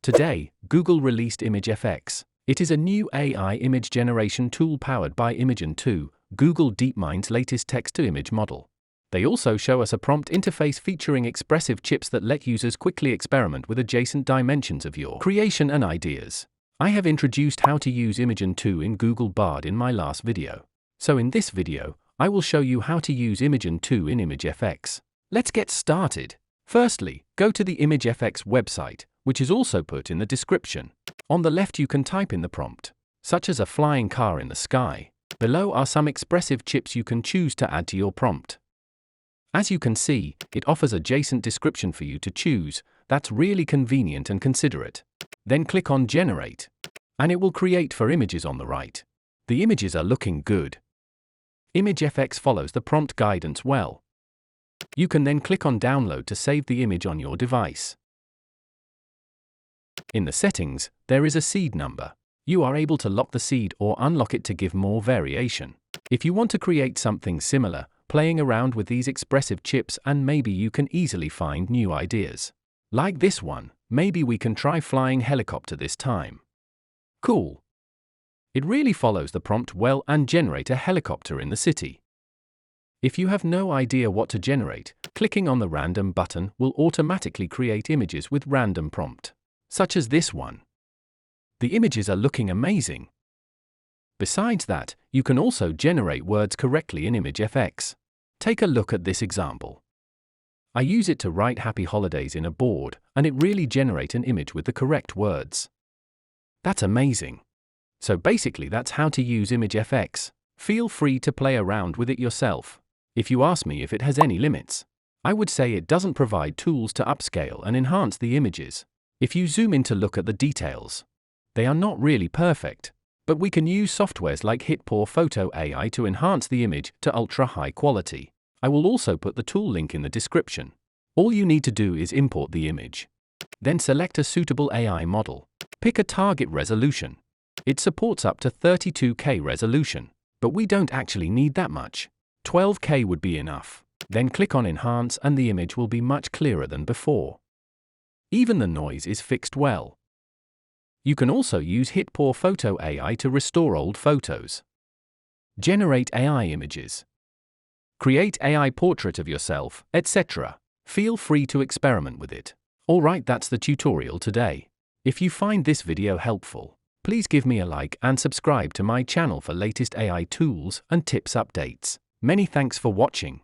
Today, Google released ImageFX. It is a new AI image generation tool powered by Imagen 2, Google DeepMind's latest text-to-image model. They also show us a prompt interface featuring expressive chips that let users quickly experiment with adjacent dimensions of your creation and ideas. I have introduced how to use Imagen 2 in Google Bard in my last video. So in this video, I will show you how to use Imagen 2 in ImageFX. Let's get started. Firstly, go to the ImageFX website, which is also put in the description. On the left you can type in the prompt, such as a flying car in the sky. Below are some expressive chips you can choose to add to your prompt. As you can see, it offers adjacent description for you to choose. That's really convenient and considerate. Then click on Generate, and it will create 4 images on the right. The images are looking good. ImageFX follows the prompt guidance well. You can then click on Download to save the image on your device. In the settings, there is a seed number. You are able to lock the seed or unlock it to give more variation. If you want to create something similar, playing around with these expressive chips, and maybe you can easily find new ideas. Like this one, maybe we can try flying helicopter this time. Cool. It really follows the prompt well and generate a helicopter in the city. If you have no idea what to generate, clicking on the random button will automatically create images with random prompt, such as this one. The images are looking amazing. Besides that, you can also generate words correctly in ImageFX. Take a look at this example. I use it to write happy holidays in a board, and it really generates an image with the correct words. That's amazing. So basically that's how to use ImageFX. Feel free to play around with it yourself. If you ask me if it has any limits, I would say it doesn't provide tools to upscale and enhance the images. If you zoom in to look at the details, they are not really perfect, but we can use softwares like HitPaw Photo AI to enhance the image to ultra high quality. I will also put the tool link in the description. All you need to do is import the image. Then select a suitable AI model. Pick a target resolution. It supports up to 32K resolution, but we don't actually need that much. 12K would be enough. Then click on Enhance and the image will be much clearer than before. Even the noise is fixed well. You can also use HitPaw Photo AI to restore old photos. Generate AI images. Create AI portrait of yourself, etc. Feel free to experiment with it. Alright, that's the tutorial today. If you find this video helpful, please give me a like and subscribe to my channel for latest AI tools and tips updates. Many thanks for watching.